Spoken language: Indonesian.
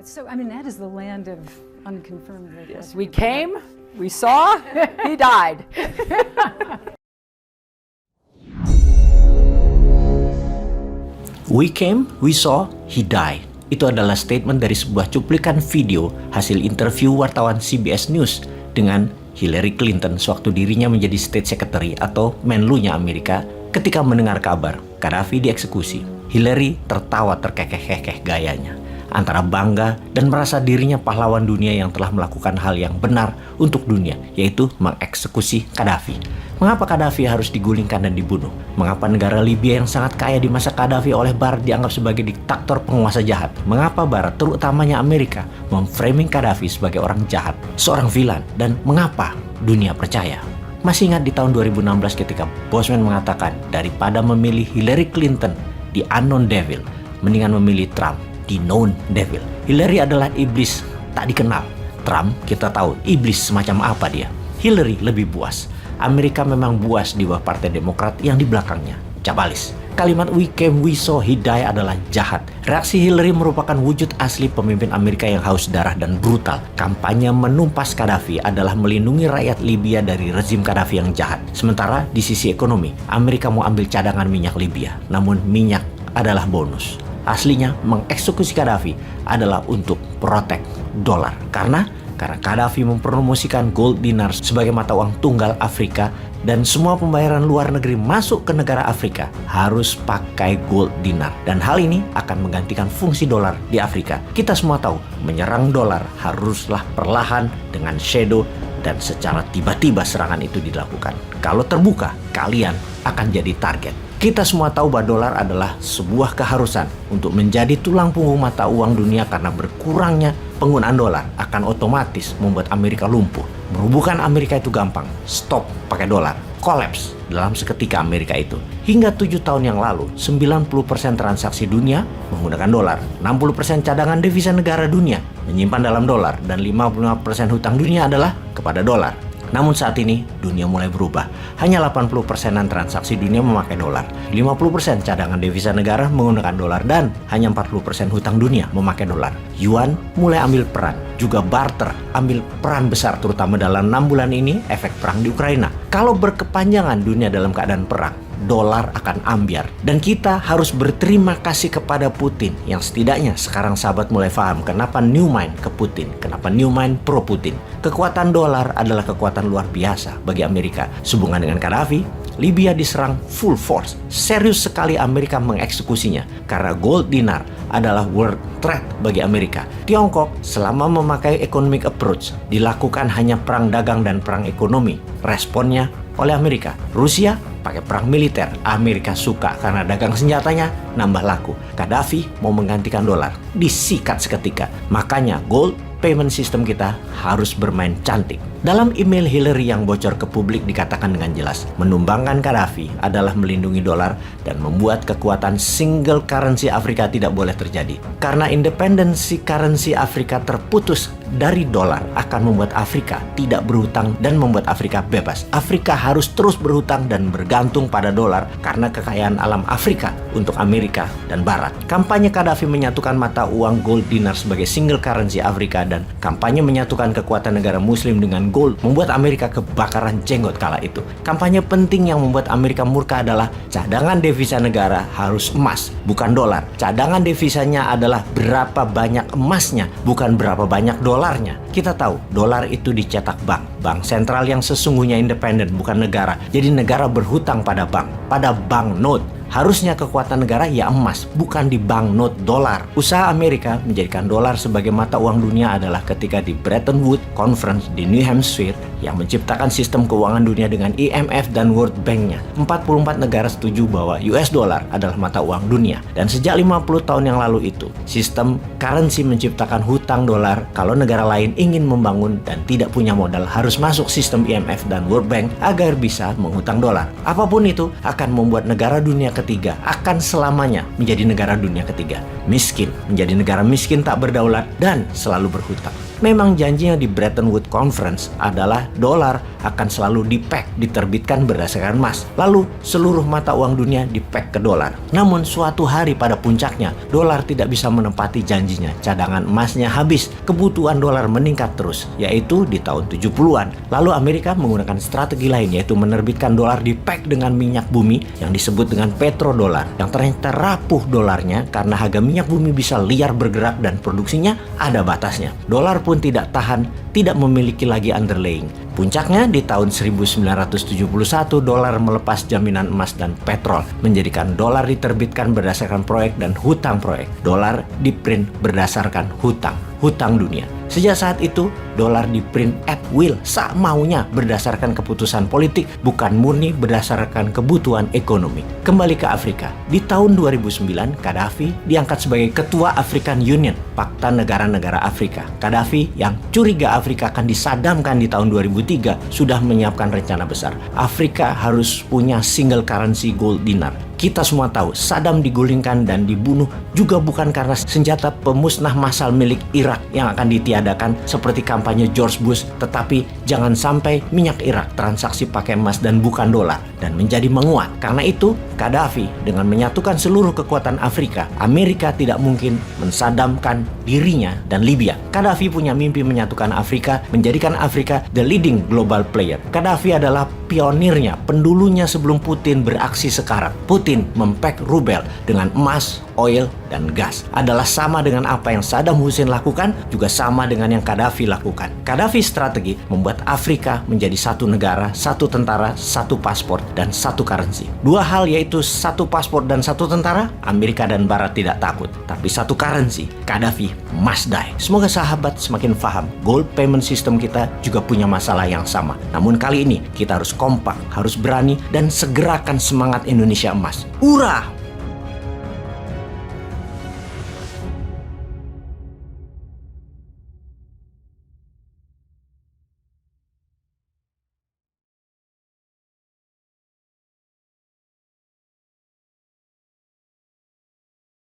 So, I mean, that is the land of unconfirmed Yes, we came, we saw, he died. We came, we saw, he died. Itu adalah statement dari sebuah cuplikan video hasil interview wartawan CBS News dengan Hillary Clinton sewaktu dirinya menjadi State Secretary atau Menlunya Amerika ketika mendengar kabar Gaddafi dieksekusi. Hillary tertawa terkekeh-kekeh gayanya, antara bangga dan merasa dirinya pahlawan dunia yang telah melakukan hal yang benar untuk dunia, yaitu mengeksekusi Gaddafi. Mengapa Gaddafi harus digulingkan dan dibunuh? Mengapa negara Libya yang sangat kaya di masa Gaddafi oleh Barat dianggap sebagai diktator penguasa jahat? Mengapa Barat, terutamanya Amerika, memframing Gaddafi sebagai orang jahat, seorang vilan? Dan mengapa dunia percaya? Masih ingat di tahun 2016 ketika Bosman mengatakan daripada memilih Hillary Clinton, the unknown devil, mendingan memilih Trump, the known devil. Hillary adalah iblis tak dikenal. Trump kita tahu iblis semacam apa dia. Hillary lebih buas. Amerika memang buas di bawah Partai Demokrat yang di belakangnya cabalis. Kalimat we came, we saw, he died adalah jahat. Reaksi Hillary merupakan wujud asli pemimpin Amerika yang haus darah dan brutal. Kampanye menumpas Gaddafi adalah melindungi rakyat Libya dari rezim Gaddafi yang jahat. Sementara di sisi ekonomi, Amerika mau ambil cadangan minyak Libya. Namun minyak adalah bonus. Aslinya mengeksekusi Gaddafi adalah untuk protek dolar. Karena Gaddafi mempromosikan gold dinar sebagai mata uang tunggal Afrika dan semua pembayaran luar negeri masuk ke negara Afrika harus pakai gold dinar. Dan hal ini akan menggantikan fungsi dolar di Afrika. Kita semua tahu menyerang dolar haruslah perlahan dengan shadow dan secara tiba-tiba serangan itu dilakukan. Kalau terbuka, kalian akan jadi target. Kita semua tahu bahwa dolar adalah sebuah keharusan untuk menjadi tulang punggung mata uang dunia karena berkurangnya penggunaan dolar akan otomatis membuat Amerika lumpuh. Merubuhkan Amerika itu gampang. Stop pakai dolar. Collapse dalam seketika Amerika itu. Hingga 7 tahun yang lalu, 90% transaksi dunia menggunakan dolar. 60% cadangan devisa negara dunia menyimpan dalam dolar dan 55% hutang dunia adalah kepada dolar. Namun saat ini dunia mulai berubah. Hanya 80%-an transaksi dunia memakai dolar. 50% cadangan devisa negara menggunakan dolar dan hanya 40% hutang dunia memakai dolar. Yuan mulai ambil peran. Juga barter ambil peran besar terutama dalam 6 bulan ini efek perang di Ukraina. Kalau berkepanjangan dunia dalam keadaan perang, dolar akan ambyar. Dan kita harus berterima kasih kepada Putin yang setidaknya sekarang sahabat mulai paham kenapa new mind ke Putin, kenapa new mind pro Putin. Kekuatan dolar adalah kekuatan luar biasa bagi Amerika. Sehubungan dengan Gaddafi, Libya diserang full force. Serius sekali Amerika mengeksekusinya karena gold dinar adalah world threat bagi Amerika. Tiongkok selama memakai economic approach dilakukan hanya perang dagang dan perang ekonomi. Responnya oleh Amerika. Rusia pakai perang militer. Amerika suka karena dagang senjatanya nambah laku. Gaddafi mau menggantikan dolar. Disikat seketika. Makanya gold payment system kita harus bermain cantik. Dalam email Hillary yang bocor ke publik dikatakan dengan jelas, menumbangkan Gaddafi adalah melindungi dolar dan membuat kekuatan single currency Afrika tidak boleh terjadi. Karena independensi currency Afrika terputus dari dolar akan membuat Afrika tidak berhutang dan membuat Afrika bebas. Afrika harus terus berhutang dan bergantung pada dolar karena kekayaan alam Afrika untuk Amerika dan Barat. Kampanye Gaddafi menyatukan mata uang gold dinar sebagai single currency Afrika dan kampanye menyatukan kekuatan negara muslim dengan gold membuat Amerika kebakaran jenggot kala itu. Kampanye penting yang membuat Amerika murka adalah cadangan devisa negara harus emas, bukan dolar. Cadangan devisanya adalah berapa banyak emasnya, bukan berapa banyak dolarnya. Kita tahu dolar itu dicetak bank sentral yang sesungguhnya independen, bukan negara. Jadi negara berhutang pada bank note. Harusnya kekuatan negara ya emas, bukan di banknote dolar. Usaha Amerika menjadikan dolar sebagai mata uang dunia adalah ketika di Bretton Woods Conference di New Hampshire yang menciptakan sistem keuangan dunia dengan IMF dan World Bank-nya. 44 negara setuju bahwa US dollar adalah mata uang dunia. Dan sejak 50 tahun yang lalu itu, sistem currency menciptakan hutang dolar. Kalau negara lain ingin membangun dan tidak punya modal, harus masuk sistem IMF dan World Bank agar bisa menghutang dolar. Apapun itu akan membuat negara dunia ketiga akan selamanya menjadi negara dunia ketiga. Miskin, menjadi negara miskin tak berdaulat dan selalu berhutang. Memang janjinya di Bretton Woods Conference adalah dolar akan selalu diterbitkan berdasarkan emas. Lalu seluruh mata uang dunia dipeg ke dolar. Namun suatu hari pada puncaknya, dolar tidak bisa menepati janjinya. Cadangan emasnya habis, kebutuhan dolar meningkat terus, yaitu di tahun 70-an. Lalu Amerika menggunakan strategi lain, yaitu menerbitkan dolar dipeg dengan minyak bumi yang disebut dengan petrodolar, yang ternyata rapuh dolarnya karena harga minyak bumi bisa liar bergerak dan produksinya ada batasnya. Dolar pun tidak tahan, tidak memiliki lagi underlying. Puncaknya di tahun 1971, dolar melepas jaminan emas dan petrol, menjadikan dolar diterbitkan berdasarkan proyek dan hutang proyek. Dolar diprint berdasarkan hutang dunia. Sejak saat itu, dolar diprint at will, sak maunya berdasarkan keputusan politik, bukan murni berdasarkan kebutuhan ekonomi. Kembali ke Afrika. Di tahun 2009, Gaddafi diangkat sebagai Ketua African Union, Pakta Negara-Negara Afrika. Gaddafi yang curiga Afrika akan disadamkan di tahun 2003 sudah menyiapkan rencana besar. Afrika harus punya single currency gold dinar. Kita semua tahu Saddam digulingkan dan dibunuh juga bukan karena senjata pemusnah massal milik Irak yang akan ditiadakan seperti kampanye George Bush, tetapi jangan sampai minyak Irak transaksi pakai emas dan bukan dolar dan menjadi menguat. Karena itu, Gaddafi dengan menyatukan seluruh kekuatan Afrika, Amerika tidak mungkin mensadamkan dirinya dan Libya. Gaddafi punya mimpi menyatukan Afrika, menjadikan Afrika the leading global player. Gaddafi adalah pionirnya, pendulunya sebelum Putin beraksi sekarang. Putin mempeg rubel dengan emas, oil, dan gas. Adalah sama dengan apa yang Saddam Hussein lakukan, juga sama dengan yang Gaddafi lakukan. Gaddafi strategi membuat Afrika menjadi satu negara, satu tentara, satu paspor, dan satu currency. Dua hal yaitu satu paspor dan satu tentara, Amerika dan Barat tidak takut. Tapi satu currency, Gaddafi must die. Semoga sahabat semakin paham, gold payment system kita juga punya masalah yang sama. Namun kali ini kita harus kompak, harus berani, dan segerakan semangat Indonesia emas. Hurrah!